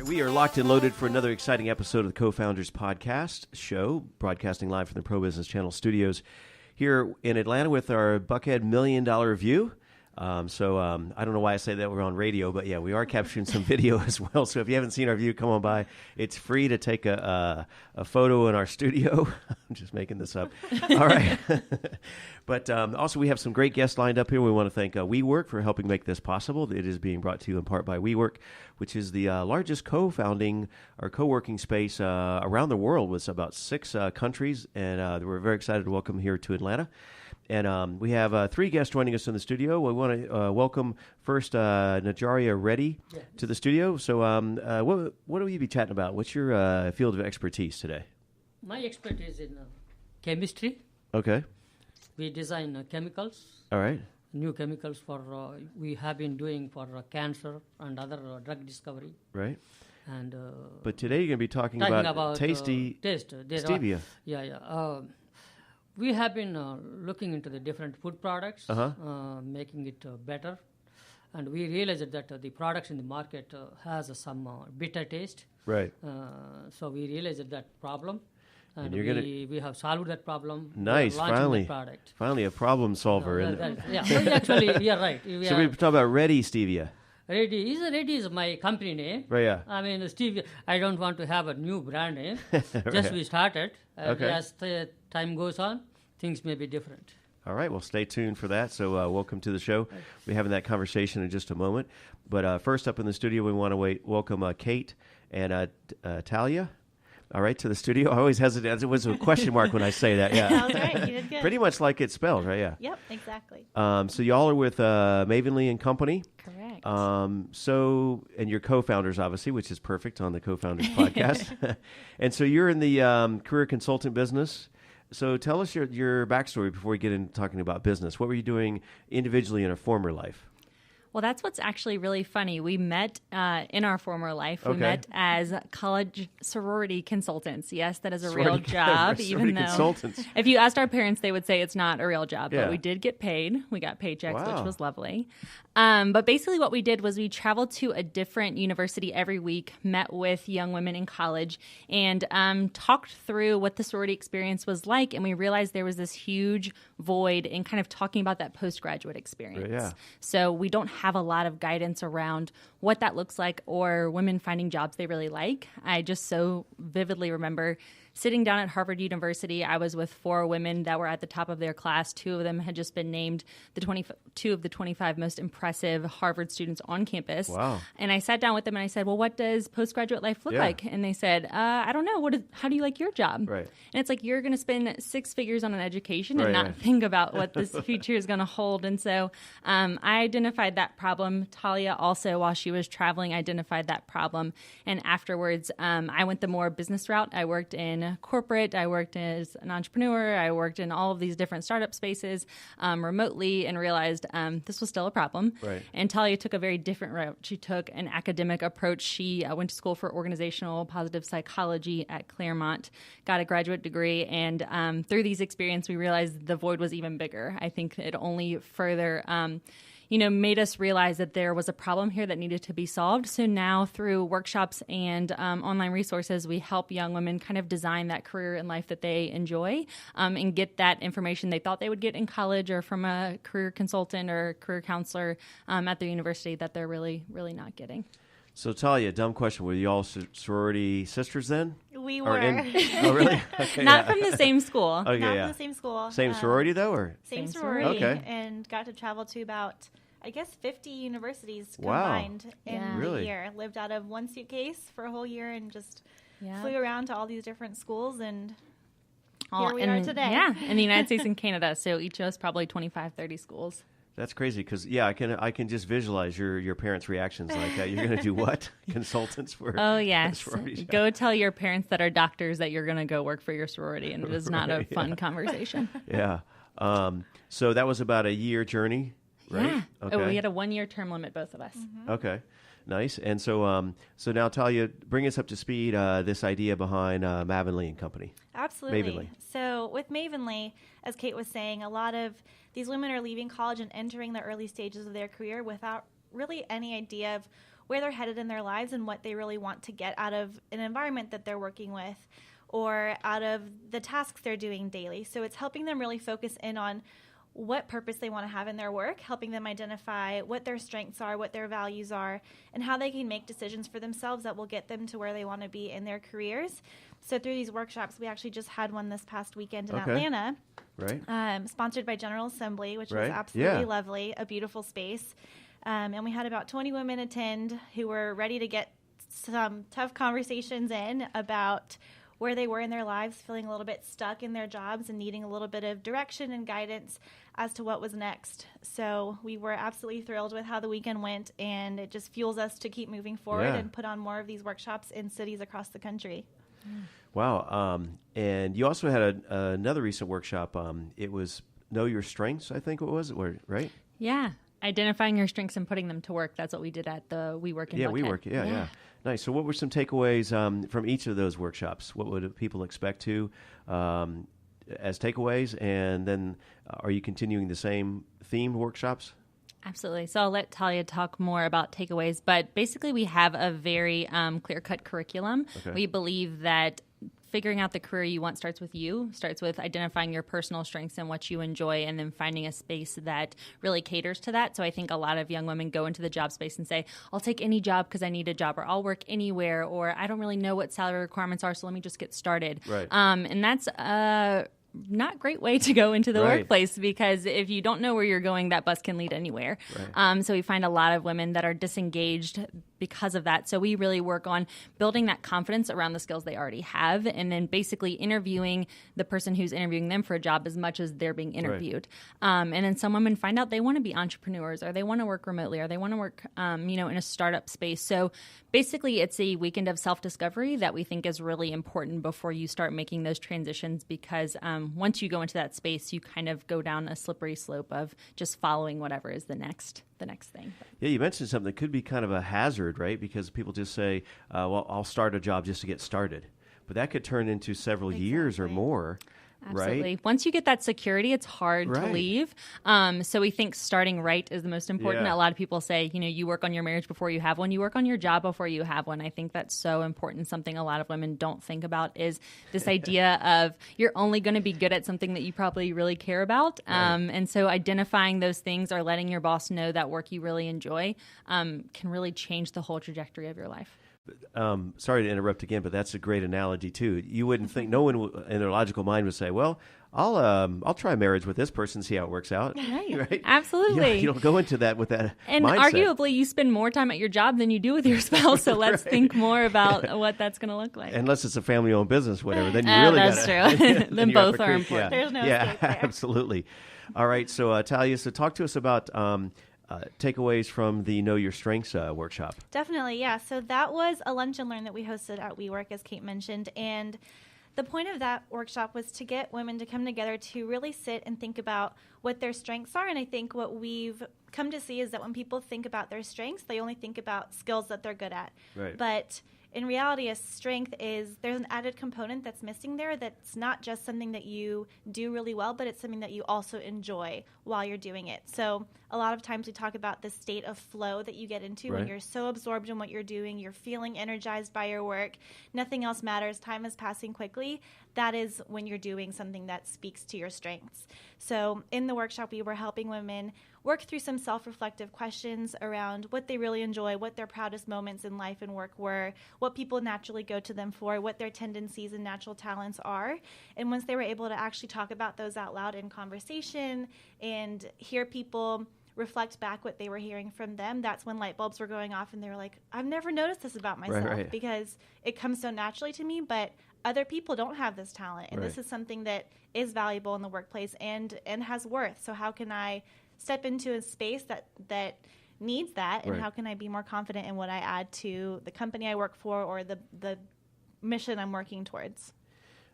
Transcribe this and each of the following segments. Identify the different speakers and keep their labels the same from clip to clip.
Speaker 1: right, we are locked and loaded for another exciting episode of the CoFounders podcast show, broadcasting live from the Pro Business Channel studios here in Atlanta with our Buckhead $1 Million Review. I don't know why I say that we're on radio, but yeah, we are capturing some video as well. So if you haven't seen our view, come on by. It's free to take a photo in our studio. I'm just making this up. All right. But also we have some great guests lined up here. We want to thank WeWork for helping make this possible. It is being brought to you in part by WeWork, which is the largest co-founding or co-working space around the world with about 6 countries. And we're very excited to welcome here to Atlanta. And we have 3 guests joining us in the studio. We want to welcome first Najaria Reddy to the studio. So what will you be chatting about? What's your field of expertise today?
Speaker 2: My expertise in chemistry.
Speaker 1: Okay.
Speaker 2: We design chemicals.
Speaker 1: All right.
Speaker 2: New chemicals for we have been doing for cancer and other drug discovery.
Speaker 1: Right.
Speaker 2: And
Speaker 1: but today you're going to be talking about tasty stevia.
Speaker 2: We have been looking into the different food products, making it better. And we realized that the products in the market has some bitter taste.
Speaker 1: Right.
Speaker 2: So we realized that problem. And we have solved that problem.
Speaker 1: Nice, finally.
Speaker 2: Product.
Speaker 1: Finally a problem solver.
Speaker 2: Actually, you're right.
Speaker 1: So we're talking about Reddy Stevia.
Speaker 2: Reddy is my company name.
Speaker 1: Right, yeah.
Speaker 2: I mean, Stevia, I don't want to have a new brand name.
Speaker 1: Right.
Speaker 2: Just we started.
Speaker 1: Okay.
Speaker 2: As the time goes on, things may be different.
Speaker 1: All right, well, stay tuned for that. So welcome to the show. We're having that conversation in just a moment. But first up in the studio, we want to welcome Kate and Tallia. All right, to the studio. I always hesitate. It was a question mark when I say that. Yeah,
Speaker 3: that was right. You did good.
Speaker 1: Pretty much like it's spelled, right? Yeah.
Speaker 3: Yep, exactly.
Speaker 1: So y'all are with Mavenly Company.
Speaker 3: Correct.
Speaker 1: And you're co-founders, obviously, which is perfect on the Co-Founders podcast. And so you're in the career consultant business. So tell us your backstory before we get into talking about business. What were you doing individually in a former life?
Speaker 3: Well, that's what's actually really funny. We met in our former life. We met as college sorority consultants. Yes, that is a real job. Even though
Speaker 1: consultants.
Speaker 3: If you asked our parents, they would say it's not a real job. But we did get paid. We got paychecks, which was lovely. But basically what we did was we traveled to a different university every week, met with young women in college, and talked through what the sorority experience was like. And we realized there was this huge void in kind of talking about that postgraduate experience.
Speaker 1: Yeah.
Speaker 3: So we don't have a lot of guidance around what that looks like or women finding jobs they really like. I just so vividly remember sitting down at Harvard University. I was with 4 women that were at the top of their class. 2 of them had just been named 2 of the 25 most impressive Harvard students on campus.
Speaker 1: Wow.
Speaker 3: And I sat down with them and I said, well, what does postgraduate life look like? And they said, I don't know. How do you like your job?
Speaker 1: Right.
Speaker 3: And it's like, you're going to spend 6 figures on an education and not think about what this future is going to hold. And so I identified that problem. Tallia also, while she was traveling, identified that problem. And afterwards, I went the more business route. I worked in corporate. I worked as an entrepreneur. I worked in all of these different startup spaces remotely and realized this was still a problem.
Speaker 1: Right.
Speaker 3: And Tallia took a very different route. She took an academic approach. She went to school for organizational positive psychology at Claremont, got a graduate degree, and through these experiences, we realized the void was even bigger. I think it only further made us realize that there was a problem here that needed to be solved. So now through workshops and online resources, we help young women kind of design that career in life that they enjoy and get that information they thought they would get in college or from a career consultant or career counselor at their university that they're really, really not getting.
Speaker 1: So Tallia, dumb question. Were you all sorority sisters then?
Speaker 3: We were.
Speaker 1: Oh, really? Okay,
Speaker 3: not from the same school.
Speaker 1: Okay,
Speaker 4: Not from the same school.
Speaker 1: Same sorority, though? Or
Speaker 4: Same sorority.
Speaker 1: Okay.
Speaker 4: And got to travel to about, 50 universities combined in the year. Lived out of one suitcase for a whole year and just flew around to all these different schools, and here we are today.
Speaker 3: Yeah, in the United States and Canada. So each of us probably 25, 30 schools.
Speaker 1: That's crazy because I can just visualize your parents' reactions like that. You're going to do what? Consultants for?
Speaker 3: Oh yes, go tell your parents that are doctors that you're going to go work for your sorority, and it is not a fun conversation.
Speaker 1: Yeah. So that was about a year journey, right?
Speaker 3: Yeah.
Speaker 1: Okay.
Speaker 3: We had a 1-year term limit, both of us.
Speaker 4: Mm-hmm.
Speaker 1: Okay. Nice. And so now Tallia, bring us up to speed. This idea behind Mavenly Company.
Speaker 4: Absolutely.
Speaker 1: Mavenly.
Speaker 4: So with Mavenly, as Kate was saying, a lot of these women are leaving college and entering the early stages of their career without really any idea of where they're headed in their lives and what they really want to get out of an environment that they're working with or out of the tasks they're doing daily. So it's helping them really focus in on what purpose they want to have in their work, helping them identify what their strengths are, what their values are, and how they can make decisions for themselves that will get them to where they want to be in their careers. So through these workshops, we actually just had one this past weekend in Atlanta,
Speaker 1: right?
Speaker 4: Sponsored by General Assembly, which was absolutely lovely, a beautiful space. And we had about 20 women attend who were ready to get some tough conversations in about where they were in their lives, feeling a little bit stuck in their jobs and needing a little bit of direction and guidance as to what was next. So we were absolutely thrilled with how the weekend went, and it just fuels us to keep moving forward and put on more of these workshops in cities across the country.
Speaker 1: Wow. And you also had another recent workshop. It was Know Your Strengths, I think it was, right?
Speaker 3: Yeah. Identifying your strengths and putting them to work. That's what we did at the WeWork in Buckhead.
Speaker 1: WeWork. Yeah. Nice. So what were some takeaways from each of those workshops? What would people expect to as takeaways? And then are you continuing the same themed workshops?
Speaker 3: Absolutely. So I'll let Tallia talk more about takeaways, but basically we have a very clear-cut curriculum. Okay. We believe that figuring out the career you want starts with identifying your personal strengths and what you enjoy, and then finding a space that really caters to that. So I think a lot of young women go into the job space and say, I'll take any job because I need a job, or I'll work anywhere, or I don't really know what salary requirements are, so let me just get started.
Speaker 1: Right.
Speaker 3: And that's not great way to go into the workplace, because if you don't know where you're going, that bus can lead anywhere. Right. So we find a lot of women that are disengaged because of that. So we really work on building that confidence around the skills they already have, and then basically interviewing the person who's interviewing them for a job as much as they're being interviewed. Right. And then some women find out they want to be entrepreneurs, or they want to work remotely, or they want to work in a startup space. So basically it's a weekend of self-discovery that we think is really important before you start making those transitions, because once you go into that space, you kind of go down a slippery slope of just following whatever is the next thing.
Speaker 1: Yeah, you mentioned something that could be kind of a hazard, right? Because people just say, well, I'll start a job just to get started. But that could turn into several years or more.
Speaker 3: Absolutely.
Speaker 1: Right?
Speaker 3: Once you get that security, it's hard to leave. So we think starting right is the most important. A lot of people say, you work on your marriage before you have one. You work on your job before you have one. I think that's so important. Something a lot of women don't think about is this idea of you're only going to be good at something that you probably really care about. And so identifying those things, or letting your boss know that work you really enjoy, can really change the whole trajectory of your life.
Speaker 1: Sorry to interrupt again, but that's a great analogy too. You wouldn't think, no one in their logical mind would say, well, I'll try marriage with this person, see how it works out.
Speaker 3: Right? Absolutely.
Speaker 1: You don't go into that with that
Speaker 3: and
Speaker 1: mindset.
Speaker 3: Arguably, you spend more time at your job than you do with your spouse, so let's think more about what that's going to look like.
Speaker 1: Unless it's a family-owned business, whatever, then you really
Speaker 3: that's true. then both are important.
Speaker 4: There's no escape there.
Speaker 1: Absolutely. All right, so Tallia, so talk to us about takeaways from the Know Your Strengths workshop.
Speaker 4: Definitely, yeah. So that was a lunch and learn that we hosted at WeWork, as Kate mentioned. And the point of that workshop was to get women to come together to really sit and think about what their strengths are. And I think what we've come to see is that when people think about their strengths, they only think about skills that they're good at.
Speaker 1: Right.
Speaker 4: But in reality, a strength is there's an added component that's missing there, that's not just something that you do really well, but it's something that you also enjoy while you're doing it. So a lot of times we talk about the state of flow that you get into when you're so absorbed in what you're doing, you're feeling energized by your work, nothing else matters, time is passing quickly. That is when you're doing something that speaks to your strengths. So in the workshop, we were helping women work through some self-reflective questions around what they really enjoy, what their proudest moments in life and work were, what people naturally go to them for, what their tendencies and natural talents are. And once they were able to actually talk about those out loud in conversation and hear people reflect back what they were hearing from them, that's when light bulbs were going off, and they were like, I've never noticed this about myself because it comes so naturally to me, but other people don't have this talent, and this is something that is valuable in the workplace and has worth. So how can I step into a space that needs that, and how can I be more confident in what I add to the company I work for or the mission I'm working towards?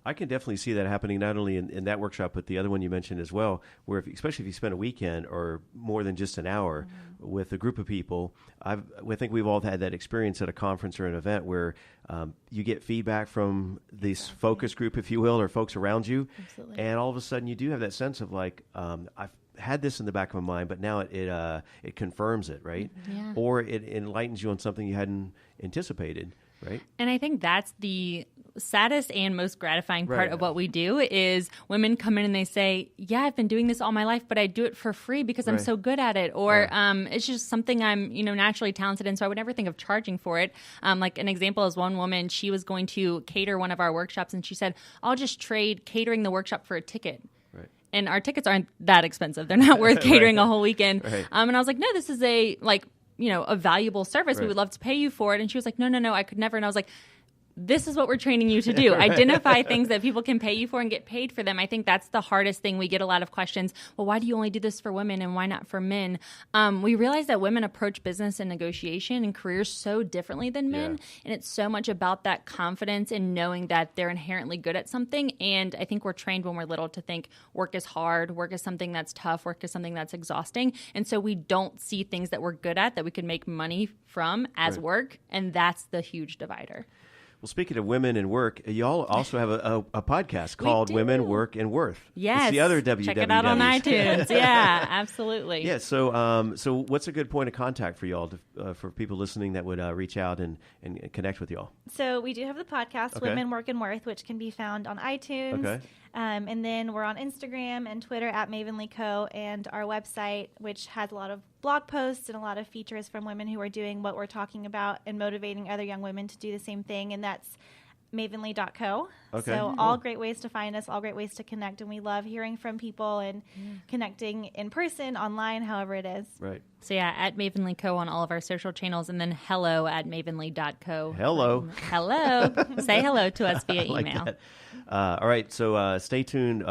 Speaker 1: I can definitely see that happening not only in that workshop, but the other one you mentioned as well, where especially if you spend a weekend or more than just an hour with a group of people. I think we've all had that experience at a conference or an event where you get feedback from this focus group, if you will, or folks around you. Absolutely. And all of a sudden you do have that sense of like, had this in the back of my mind, but now it confirms it, right?
Speaker 3: Yeah.
Speaker 1: Or it enlightens you on something you hadn't anticipated, right?
Speaker 3: And I think that's the saddest and most gratifying part of what we do is women come in and they say, yeah, I've been doing this all my life, but I do it for free because I'm so good at it. Or it's just something I'm, naturally talented in, so I would never think of charging for it. Like an example is one woman, she was going to cater one of our workshops and she said, I'll just trade catering the workshop for a ticket. Right. And our tickets aren't that expensive. They're not worth catering a whole weekend. Right. And I was like, no, this is a valuable service. We would love to pay you for it. And she was like, no, I could never. And I was like, this is what we're training you to do. Identify things that people can pay you for and get paid for them. I think that's the hardest thing. We get a lot of questions. Well, why do you only do this for women and why not for men? We realize that women approach business and negotiation and careers so differently than men. And it's so much about that confidence and knowing that they're inherently good at something. And I think we're trained when we're little to think work is hard, work is something that's tough, work is something that's exhausting. And so we don't see things that we're good at that we can make money from as work. And that's the huge divider.
Speaker 1: Well, speaking of women and work, y'all also have a podcast called Women, Work, and Worth.
Speaker 3: Yes.
Speaker 1: It's the other WWWs.
Speaker 3: Check it out on iTunes. Yeah, absolutely.
Speaker 1: Yeah, so what's a good point of contact for y'all, for people listening that would reach out and connect with y'all?
Speaker 4: So we do have the podcast, Women, Work, and Worth, which can be found on iTunes.
Speaker 1: Okay.
Speaker 4: And then we're on Instagram and Twitter at Mavenly Co. and our website, which has a lot of blog posts and a lot of features from women who are doing what we're talking about and motivating other young women to do the same thing. And that's Mavenly.co.
Speaker 1: Okay.
Speaker 4: So all great ways to find us, all great ways to connect. And we love hearing from people and connecting in person, online, however it is.
Speaker 1: Right.
Speaker 3: So yeah, at Mavenly Co on all of our social channels, and then hello at Mavenly.co.
Speaker 1: Hello.
Speaker 3: Hello. Say hello to us via email.
Speaker 1: That. All right, so stay tuned.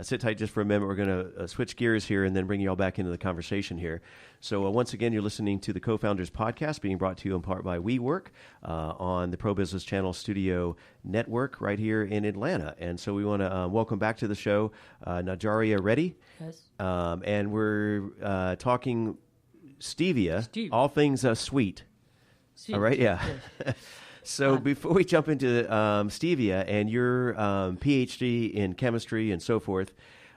Speaker 1: Sit tight just for a minute. We're going to switch gears here and then bring you all back into the conversation here. So once again, you're listening to the CoFounders podcast, being brought to you in part by WeWork on the Pro Business Channel Studio Network right here in Atlanta. And so we want to welcome back to the show Najaria Reddy.
Speaker 2: Yes.
Speaker 1: And we're talking Stevia, all things sweet. All right, yeah. Yes. So before we jump into Stevia and your PhD in chemistry and so forth,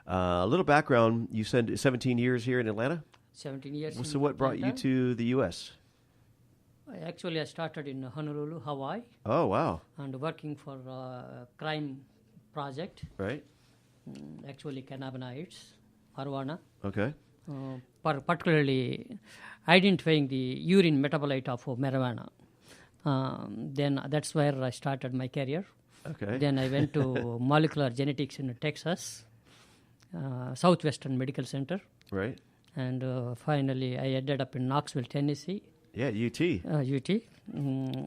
Speaker 1: a little background. You said 17 years here in Atlanta?
Speaker 2: 17 years.
Speaker 1: So what brought you to the U.S.?
Speaker 2: Actually, I started in Honolulu, Hawaii.
Speaker 1: Oh, wow.
Speaker 2: And working for a crime project.
Speaker 1: Right.
Speaker 2: Actually, cannabinoids, marijuana.
Speaker 1: Okay.
Speaker 2: Particularly identifying the urine metabolite of marijuana. Then that's where I started my career.
Speaker 1: Okay.
Speaker 2: Then I went to molecular genetics in Texas, Southwestern Medical Center.
Speaker 1: Right.
Speaker 2: And finally, I ended up in Knoxville, Tennessee.
Speaker 1: Yeah, UT.
Speaker 2: UT.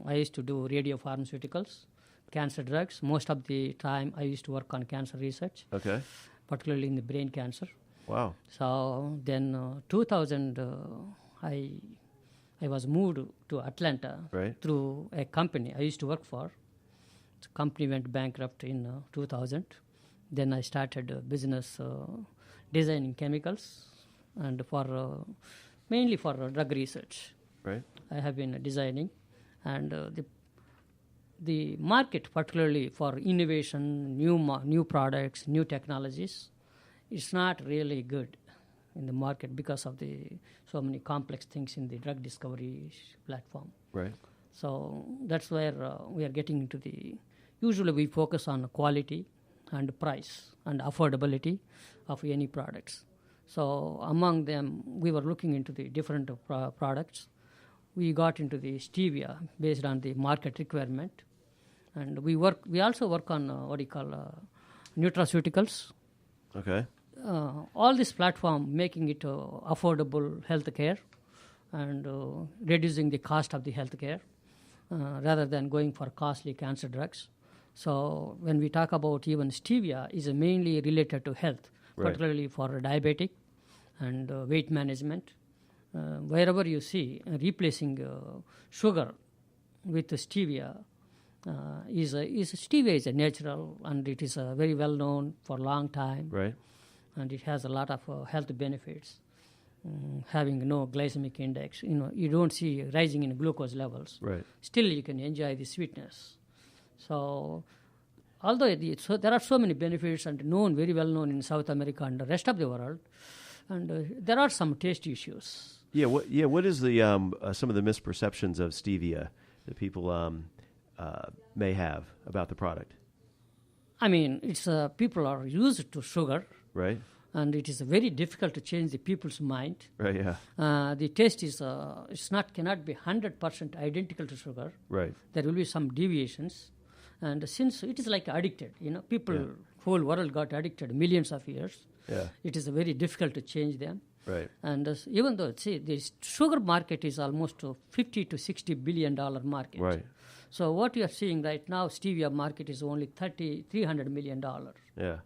Speaker 2: I used to do radiopharmaceuticals, cancer drugs. Most of the time, I used to work on cancer research.
Speaker 1: Okay.
Speaker 2: Particularly in the brain cancer.
Speaker 1: Wow.
Speaker 2: So then 2000, I was moved to Atlanta through a company I used to work for. The company went bankrupt in 2000. Then I started a business designing chemicals and for mainly for drug research.
Speaker 1: Right.
Speaker 2: I have been designing, and the market, particularly for innovation, new products, new technologies, it's not really good in the market because of the so many complex things in the drug discovery platform.
Speaker 1: Right.
Speaker 2: So that's where we are getting into the. Usually we focus on quality and price and affordability of any products. So among them, we were looking into the different products. We got into the stevia based on the market requirement, and we also work on nutraceuticals.
Speaker 1: Okay.
Speaker 2: All this platform making it affordable healthcare and reducing the cost of the healthcare rather than going for costly cancer drugs. So when we talk about even stevia, is mainly related to health, particularly for diabetic and weight management. Wherever you see replacing sugar with stevia, stevia is a natural and it is very well known for a long time.
Speaker 1: Right.
Speaker 2: And it has a lot of health benefits. Having no glycemic index, you don't see rising in glucose levels.
Speaker 1: Right.
Speaker 2: Still, you can enjoy the sweetness. So, although there are so many benefits and very well known in South America and the rest of the world, And there are some taste issues.
Speaker 1: Yeah, what is the some of the misperceptions of stevia that people may have about the product?
Speaker 2: I mean, it's people are used to sugar,
Speaker 1: right?
Speaker 2: And it is very difficult to change the people's mind.
Speaker 1: Right. Yeah.
Speaker 2: The taste is cannot be 100% identical to sugar.
Speaker 1: Right.
Speaker 2: There will be some deviations, and since it is like addicted, people whole world got addicted millions of years.
Speaker 1: Yeah.
Speaker 2: It is very difficult to change them.
Speaker 1: Right.
Speaker 2: And even though the sugar market is almost $50 to $60 billion market.
Speaker 1: Right.
Speaker 2: So what you are seeing right now, stevia market is only $300 million.
Speaker 1: Yeah.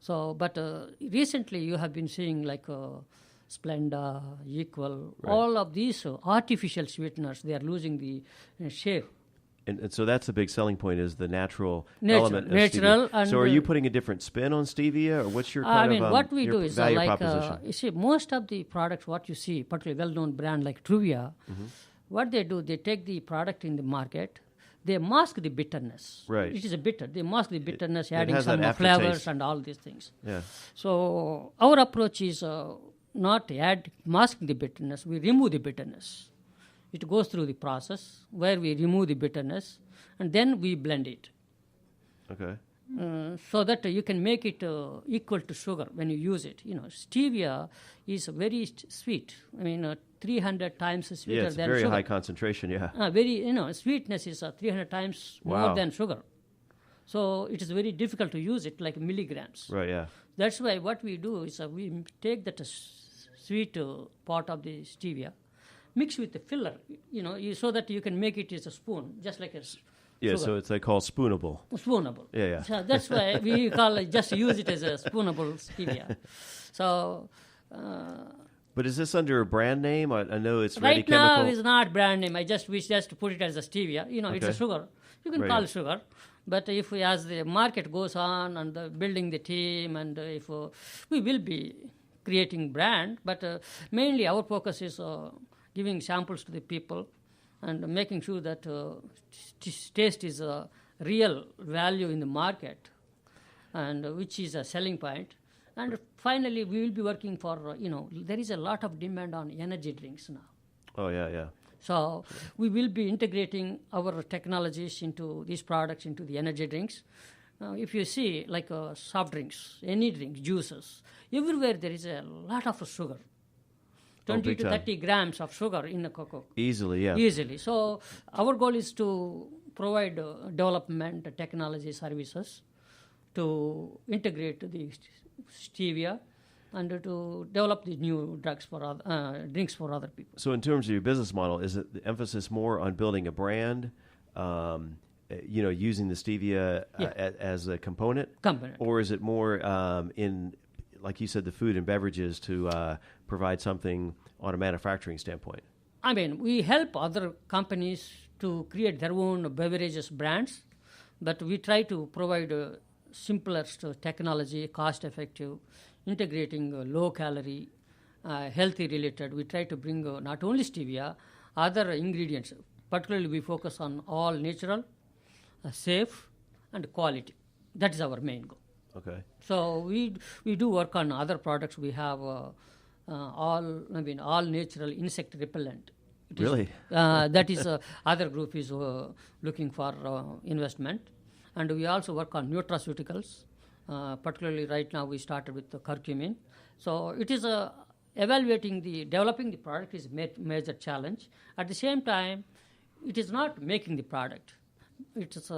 Speaker 2: So, but recently you have been seeing like Splenda, Equal, all of these artificial sweeteners, they are losing the share.
Speaker 1: And so that's the big selling point is the natural element of
Speaker 2: natural.
Speaker 1: stevia. So are you putting a different spin on stevia, or what's your
Speaker 2: what we do is
Speaker 1: value proposition?
Speaker 2: You see, most of the products, what you see, particularly well-known brand like Truvia, what they do, they take the product in the market, they mask the bitterness.
Speaker 1: Right.
Speaker 2: It is a bitter. They mask the bitterness, adding some
Speaker 1: that
Speaker 2: flavors
Speaker 1: aftertaste.
Speaker 2: and all these things.
Speaker 1: Yeah.
Speaker 2: So our approach is not masking the bitterness. We remove the bitterness. It goes through the process where we remove the bitterness and then we blend it.
Speaker 1: Okay.
Speaker 2: So that you can make it equal to sugar when you use it. Stevia is very sweet. I mean, 300 times sweeter
Speaker 1: it's
Speaker 2: than
Speaker 1: very
Speaker 2: sugar.
Speaker 1: high concentration. Yeah.
Speaker 2: Sweetness is 300 times more than sugar. So it is very difficult to use it like milligrams.
Speaker 1: Right. Yeah.
Speaker 2: That's why what we do is we take that sweet part of the stevia, mix with the filler, so that you can make it as a spoon, just like a
Speaker 1: yeah,
Speaker 2: sugar.
Speaker 1: so it's called spoonable.
Speaker 2: Spoonable.
Speaker 1: Yeah.
Speaker 2: So that's why we just use it as a spoonable stevia. So.
Speaker 1: But is this under a brand name? I know it's
Speaker 2: Right
Speaker 1: Ready Chemical.
Speaker 2: now, it's not brand name. We just put it as a stevia. It's a sugar. You can call it sugar. But if as the market goes on and building the team, and if we will be creating brand, but mainly our focus is giving samples to the people and making sure that taste is a real value in the market, and which is a selling point. And finally, we will be working for, there is a lot of demand on energy drinks now.
Speaker 1: Oh, yeah.
Speaker 2: So we will be integrating our technologies into these products, into the energy drinks. If you see, like soft drinks, any drink, juices, everywhere there is a lot of sugar. 20 to 30 grams of sugar in a cocoa.
Speaker 1: Easily, yeah.
Speaker 2: Easily. So our goal is to provide development technology services to integrate the stevia and to develop the new drugs for drinks for other people.
Speaker 1: So in terms of your business model, is it the emphasis more on building a brand, using the stevia as a component? Or is it more in, like you said, the food and beverages to provide something on a manufacturing standpoint?
Speaker 2: I mean, we help other companies to create their own beverages brands, but we try to provide simplest technology, cost-effective, integrating low-calorie, healthy-related. We try to bring not only stevia, other ingredients. Particularly, we focus on all natural, safe, and quality. That is our main goal.
Speaker 1: Okay.
Speaker 2: So we do work on other products. We have all natural insect repellent.
Speaker 1: Really?
Speaker 2: That is other group is looking for investment. And we also work on nutraceuticals. Particularly right now we started with the curcumin. So it is developing the product is a major challenge. At the same time, it is not making the product. It is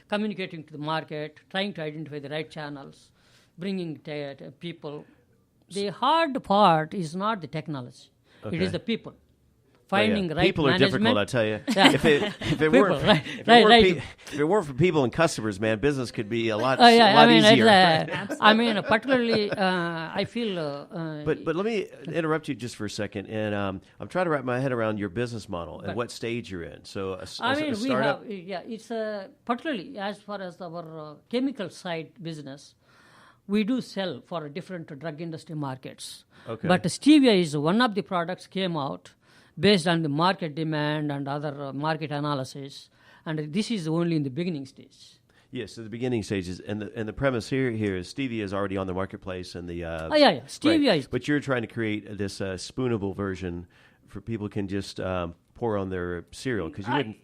Speaker 2: communicating to the market, trying to identify the right channels, bringing people. The hard part is not the technology. Okay. It is the people. Finding right
Speaker 1: people are
Speaker 2: management.
Speaker 1: Difficult, I tell you. If it weren't for people and customers, man, business could be a lot easier.
Speaker 2: Particularly, I feel.
Speaker 1: But let me interrupt you just for a second, and I'm trying to wrap my head around your business model and what stage you're in. So, a startup.
Speaker 2: It's particularly as far as our chemical side business. We do sell for different drug industry markets.
Speaker 1: Okay.
Speaker 2: But stevia is one of the products came out based on the market demand and other market analysis. And this is only in the beginning stage.
Speaker 1: Yes, so the beginning stages, and the premise here is stevia is already on the marketplace, and the
Speaker 2: stevia
Speaker 1: right.
Speaker 2: is.
Speaker 1: But you're trying to create this spoonable version for people can just pour on their cereal because you wouldn't.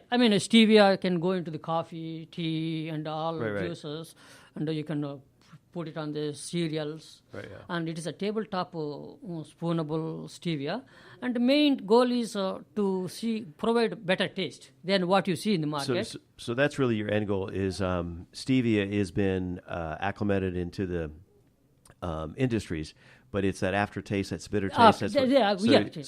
Speaker 2: I mean, stevia can go into the coffee, tea, and all juices, and you can put it on the cereals.
Speaker 1: Right. Yeah.
Speaker 2: And it is a tabletop spoonable stevia, and the main goal is to provide better taste than what you see in the market.
Speaker 1: So that's really your end goal. Is stevia has been acclimated into the industries. But it's that aftertaste, that bitter taste.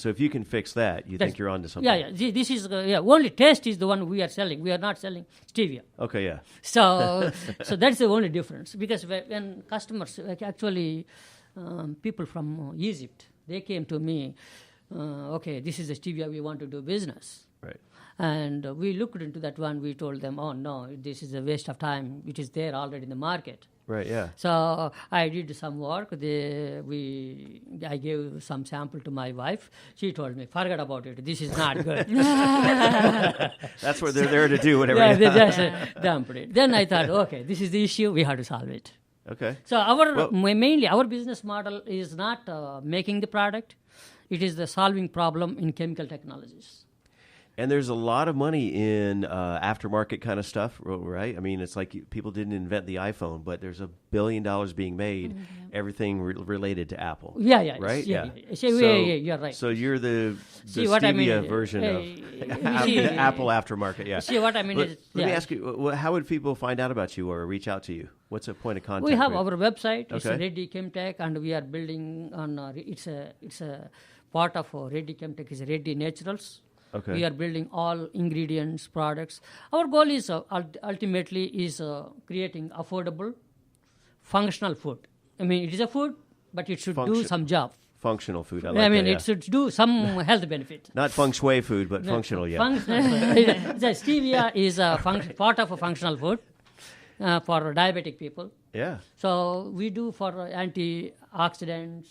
Speaker 1: So if you can fix that, you think you're onto something.
Speaker 2: This is only taste is the one we are selling. We are not selling stevia.
Speaker 1: Okay, yeah.
Speaker 2: So that's the only difference. Because when customers, actually, people from Egypt, they came to me. Okay, this is the stevia we want to do business.
Speaker 1: Right.
Speaker 2: And we looked into that one. We told them, oh no, this is a waste of time. It is there already in the market.
Speaker 1: Right, yeah.
Speaker 2: So I did some work. I gave some sample to my wife. She told me, forget about it. This is not good.
Speaker 1: That's what they're there to do, whatever.
Speaker 2: Yeah, they just dumped it. Then I thought, okay, this is the issue. We have to solve it.
Speaker 1: Okay.
Speaker 2: So mainly our business model is not making the product. It is the solving problem in chemical technologies.
Speaker 1: And there's a lot of money in aftermarket kind of stuff, right? I mean, it's like people didn't invent the iPhone, but there's $1 billion being made, everything related to Apple.
Speaker 2: Yeah.
Speaker 1: Right?
Speaker 2: Yeah. You're right.
Speaker 1: So you're the stevia version of the Apple aftermarket, yeah.
Speaker 2: See what I mean?
Speaker 1: Let me ask you, how would people find out about you or reach out to you? What's a point of contact?
Speaker 2: We have our website. It's Reddy Chemtech, and we are building on. It's a part of Reddy Chemtech is Reddy Naturals.
Speaker 1: Okay.
Speaker 2: We are building all ingredients, products. Our goal is ultimately is creating affordable, functional food. I mean, it is a food, but it should do some job.
Speaker 1: Functional food.
Speaker 2: It should do some health benefit.
Speaker 1: Not feng shui food, but functional. Yeah.
Speaker 2: Functional. The stevia is a part of a functional food for diabetic people.
Speaker 1: Yeah.
Speaker 2: So we do for antioxidants.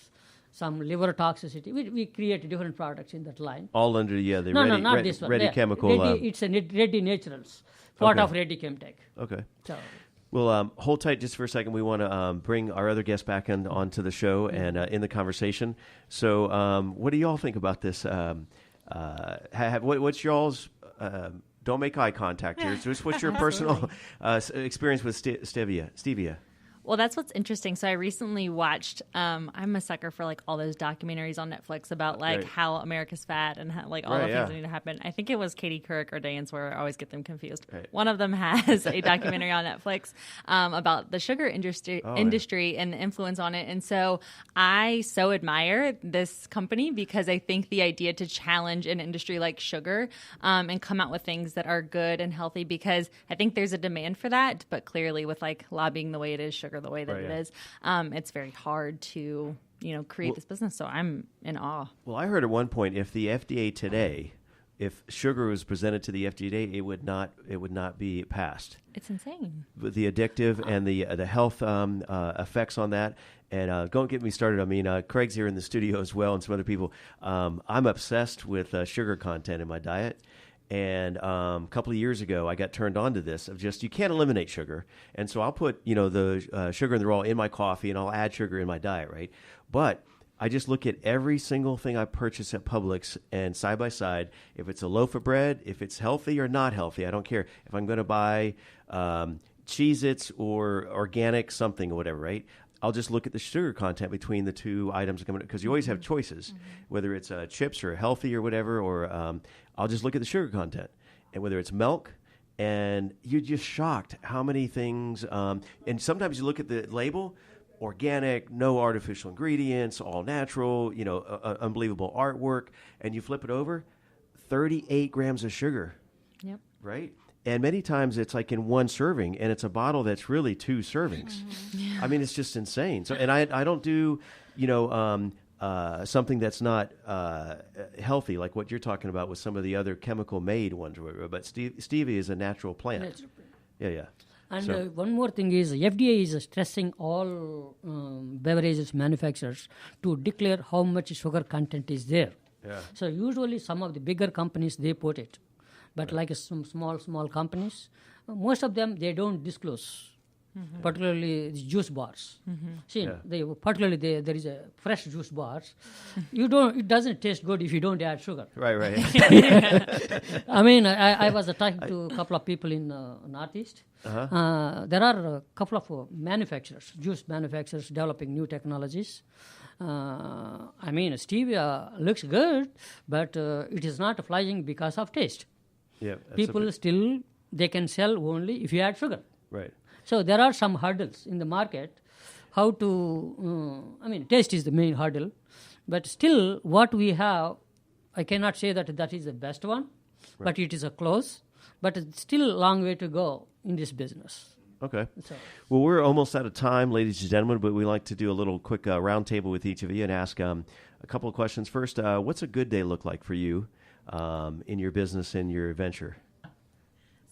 Speaker 2: Some liver toxicity. We create different products in that line.
Speaker 1: All under the Reddy Chemical.
Speaker 2: It's a Reddy Naturals, part of Reddy Chemtech.
Speaker 1: Okay. So. Well, hold tight just for a second. We want to bring our other guest back onto the show and in the conversation. So what do you all think about this? What's y'all's... don't make eye contact here. Just what's your personal experience with stevia?
Speaker 3: Well, that's what's interesting. So I recently watched, I'm a sucker for like all those documentaries on Netflix about like how America's fat and how, like all the things that need to happen. I think it was Katie Couric or Diane Sawyer. I always get them confused. Right. One of them has a documentary on Netflix about the sugar industry and the influence on it. And so I so admire this company because I think the idea to challenge an industry like sugar and come out with things that are good and healthy, because I think there's a demand for that, but clearly with like lobbying the way it is, sugar the way that it is, it's very hard to create this business. So I'm in awe. Well,
Speaker 1: I heard at one point if the FDA today, if sugar was presented to the FDA, it would not be passed.
Speaker 3: It's insane.
Speaker 1: But the addictive and the health effects on that. And don't get me started. I mean, Craig's here in the studio as well, and some other people. I'm obsessed with sugar content in my diet. And a couple of years ago, I got turned on to this of just you can't eliminate sugar, and so I'll put the sugar in the raw in my coffee, and I'll add sugar in my diet, right? But I just look at every single thing I purchase at Publix and side by side, if it's a loaf of bread, if it's healthy or not healthy, I don't care. If I'm going to buy Cheez-Its or organic something or whatever, right? I'll just look at the sugar content between the two items because you always have choices, whether it's chips or healthy or whatever, or I'll just look at the sugar content, and whether it's milk, and you're just shocked how many things, and sometimes you look at the label, organic, no artificial ingredients, all natural, unbelievable artwork, and you flip it over, 38 grams of sugar. Yep. Right? And many times it's like in one serving, and it's a bottle that's really 2 servings. Yeah. I mean, it's just insane. So, and I don't do, something that's not healthy, like what you're talking about with some of the other chemical-made ones. But stevia is a natural plant. Yeah.
Speaker 2: And one more thing is, FDA is stressing all beverages manufacturers to declare how much sugar content is there. Yeah. So usually some of the bigger companies, they put it. But like some small companies, most of them, they don't disclose. Particularly juice bars. See, particularly there is a fresh juice bars. It doesn't taste good if you don't add sugar.
Speaker 1: Right.
Speaker 2: I mean, I was talking to a couple of people in Northeast. There are a couple of juice manufacturers developing new technologies. I mean, stevia looks good, but it is not flying because of taste.
Speaker 1: Yeah,
Speaker 2: people still, they can sell only if you add sugar.
Speaker 1: Right.
Speaker 2: So there are some hurdles in the market. How to, taste is the main hurdle. But still, what we have, I cannot say that is the best one, but it is a close. But it's still a long way to go in this business.
Speaker 1: Okay. Well, we're almost out of time, ladies and gentlemen, but we like to do a little quick roundtable with each of you and ask a couple of questions. First, what's a good day look like for you in your business and your venture?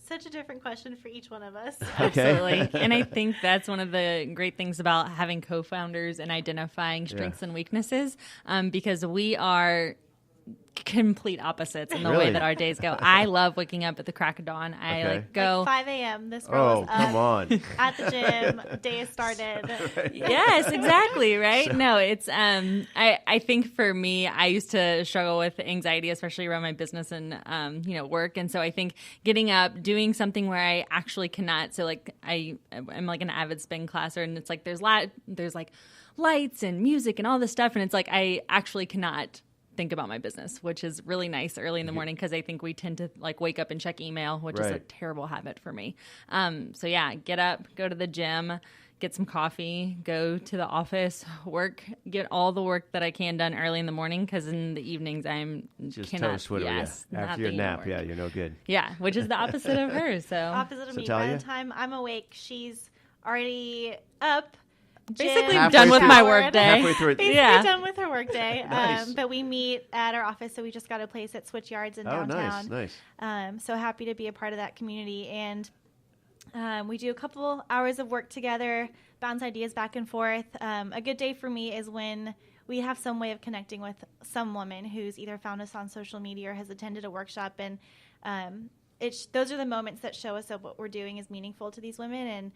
Speaker 4: Such a different question for each one of us.
Speaker 3: Absolutely. And I think that's one of the great things about having co-founders and identifying strengths and weaknesses, because we are complete opposites in the way that our days go. I love waking up at the crack of dawn. I go
Speaker 4: like 5 a.m. This girl is up
Speaker 1: come on.
Speaker 4: at the gym. Day has started.
Speaker 3: Yes, exactly. Right. No, it's I think for me, I used to struggle with anxiety, especially around my business and work. And so I think getting up, doing something where I actually cannot. So like I'm like an avid spin classer, and it's like there's like lights and music and all this stuff, and it's like I actually cannot think about my business, which is really nice early in the morning, because I think we tend to like wake up and check email, which is a terrible habit for me. So yeah, get up, go to the gym, get some coffee, go to the office, work, get all the work that I can done early in the morning, because in the evenings I'm
Speaker 1: just
Speaker 3: cannot.
Speaker 1: After your nap, you're no good.
Speaker 3: Yeah, which is the opposite of her. So
Speaker 4: opposite of me.
Speaker 1: Tallia?
Speaker 4: By the time I'm awake, she's already up.
Speaker 3: Basically done with my work day.
Speaker 1: Halfway through it.
Speaker 4: Basically done with her work day.
Speaker 1: Nice.
Speaker 4: But we meet at our office, so we just got a place at Switch Yards in downtown.
Speaker 1: Nice.
Speaker 4: So happy to be a part of that community. And we do a couple hours of work together, bounce ideas back and forth. A good day for me is when we have some way of connecting with some woman who's either found us on social media or has attended a workshop. And those are the moments that show us that what we're doing is meaningful to these women. And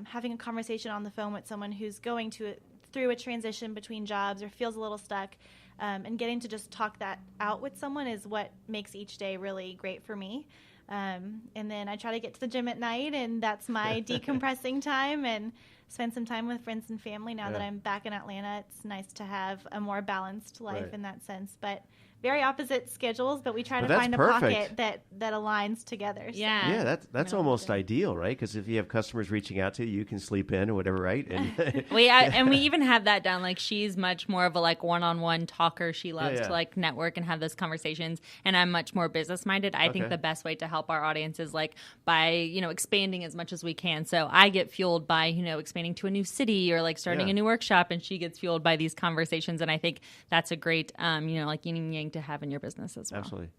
Speaker 4: having a conversation on the phone with someone who's going through a transition between jobs or feels a little stuck, and getting to just talk that out with someone is what makes each day really great for me. And then I try to get to the gym at night, and that's my decompressing time, and spend some time with friends and family. Now that I'm back in Atlanta, it's nice to have a more balanced life in that sense. But very opposite schedules, but we try to find a pocket that aligns together. So.
Speaker 1: Yeah, that's almost ideal, right? Because if you have customers reaching out to you, you can sleep in or whatever, right? And
Speaker 3: we even have that down. Like, she's much more of a like one-on-one talker. She loves to like network and have those conversations, and I'm much more business-minded. I think the best way to help our audience is like by expanding as much as we can. So I get fueled by expanding to a new city or like starting a new workshop, and she gets fueled by these conversations. And I think that's a great like yin and yang to have in your business as well.
Speaker 1: Absolutely.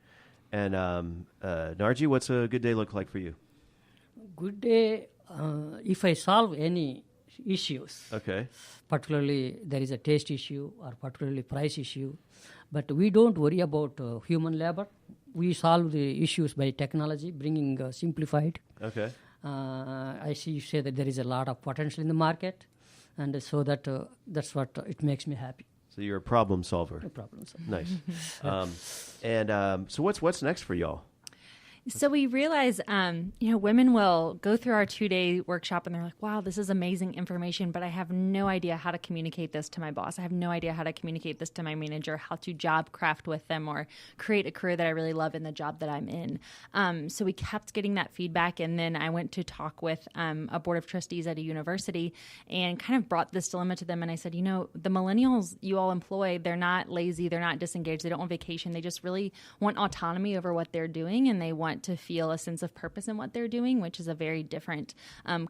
Speaker 1: And Narji, what's a good day look like for you?
Speaker 2: Good day, if I solve any issues, particularly there is a taste issue or particularly price issue, but we don't worry about human labor. We solve the issues by technology, bringing simplified. I see you say that there is a lot of potential in the market, and so that's what it makes me happy.
Speaker 1: So you're a problem solver.
Speaker 2: A problem solver.
Speaker 1: Nice. So what's next for y'all?
Speaker 3: So we realize, women will go through our 2-day workshop and they're like, wow, this is amazing information, but I have no idea how to communicate this to my boss. I have no idea how to communicate this to my manager, how to job craft with them or create a career that I really love in the job that I'm in. So we kept getting that feedback. And then I went to talk with a board of trustees at a university and kind of brought this dilemma to them. And I said, the millennials you all employ, they're not lazy, they're not disengaged, they don't want vacation. They just really want autonomy over what they're doing, and they want to feel a sense of purpose in what they're doing, which is a very different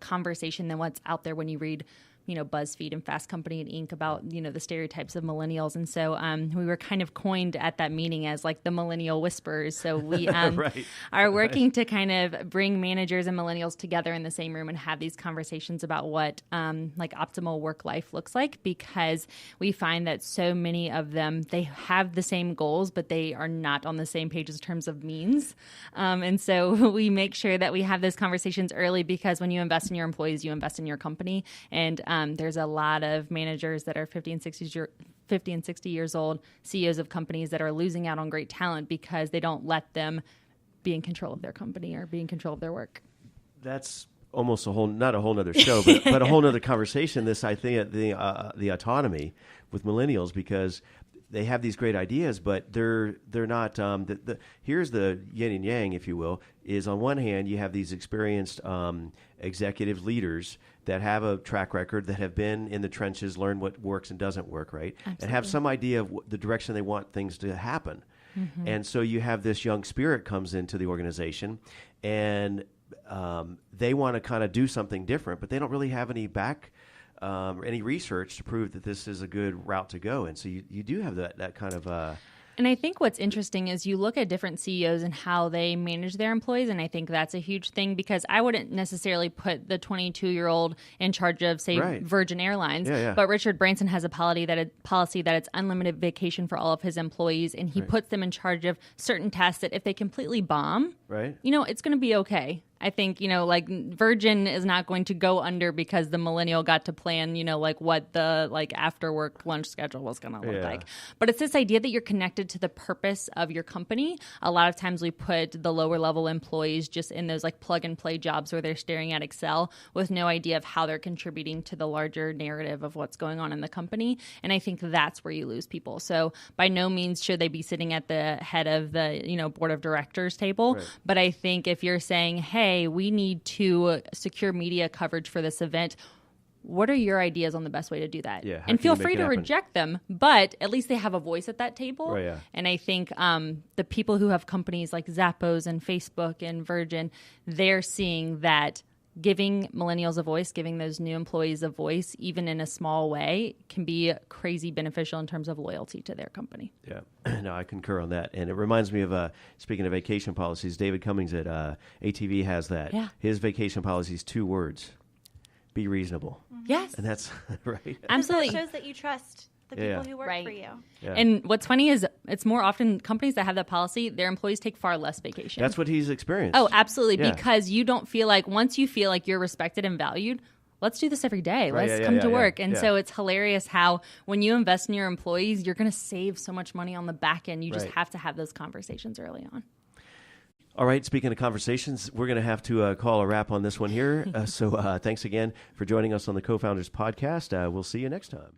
Speaker 3: conversation than what's out there when you read BuzzFeed and Fast Company and Inc. about, the stereotypes of millennials. And so we were kind of coined at that meeting as like the millennial whisperers. So we are working to kind of bring managers and millennials together in the same room and have these conversations about what like optimal work life looks like, because we find that so many of them, they have the same goals, but they are not on the same page in terms of means. And so we make sure that we have those conversations early, because when you invest in your employees, you invest in your company. And there's a lot of managers that are 50 and 60 years old, CEOs of companies that are losing out on great talent because they don't let them be in control of their company or be in control of their work.
Speaker 1: That's almost not a whole nother show, but a whole nother conversation. This, I think, the autonomy with millennials, because they have these great ideas, but they're not. Here's the yin and yang, if you will. Is on one hand, you have these experienced executive leaders that have a track record, that have been in the trenches, learn what works and doesn't work, right?
Speaker 3: Absolutely.
Speaker 1: And have some idea of the direction they want things to happen. Mm-hmm. And so you have this young spirit comes into the organization, and they want to kind of do something different, but they don't really have any any research to prove that this is a good route to go. And so you do have that kind of...
Speaker 3: And I think what's interesting is you look at different CEOs and how they manage their employees, and I think that's a huge thing, because I wouldn't necessarily put the 22-year-old in charge of, say, Virgin Airlines, but Richard Branson has a policy that it's unlimited vacation for all of his employees, and he puts them in charge of certain tasks that if they completely bomb, it's going to be okay. I think, like Virgin is not going to go under because the millennial got to plan, like what the after work lunch schedule was going to look like. But it's this idea that you're connected to the purpose of your company. A lot of times we put the lower level employees just in those plug and play jobs where they're staring at Excel with no idea of how they're contributing to the larger narrative of what's going on in the company. And I think that's where you lose people. So by no means should they be sitting at the head of the, board of directors table. Right. But I think if you're saying, hey, we need to secure media coverage for this event, what are your ideas on the best way to do that?
Speaker 1: Yeah,
Speaker 3: and feel free to reject them, but at least they have a voice at that table.
Speaker 1: Oh, yeah.
Speaker 3: And I think the people who have companies like Zappos and Facebook and Virgin, they're seeing that giving millennials a voice, giving those new employees a voice, even in a small way, can be crazy beneficial in terms of loyalty to their company.
Speaker 1: Yeah, no, I concur on that. And it reminds me of, speaking of vacation policies, David Cummings at ATV has that.
Speaker 3: Yeah.
Speaker 1: His vacation policy is 2 words: be reasonable.
Speaker 3: Mm-hmm. Yes.
Speaker 1: And that's right.
Speaker 3: Absolutely.
Speaker 4: It shows that you trust the people who work for you.
Speaker 3: Yeah. And what's funny is it's more often companies that have that policy, their employees take far less vacation.
Speaker 1: That's what he's experienced.
Speaker 3: Oh, absolutely. Yeah. Because you don't feel like, once you feel like you're respected and valued, let's do this every day. Let's come to work. And so it's hilarious how when you invest in your employees, you're going to save so much money on the back end. You just have to have those conversations early on.
Speaker 1: All right, speaking of conversations, we're going to have to call a wrap on this one here. So thanks again for joining us on the Co-Founders podcast. We'll see you next time.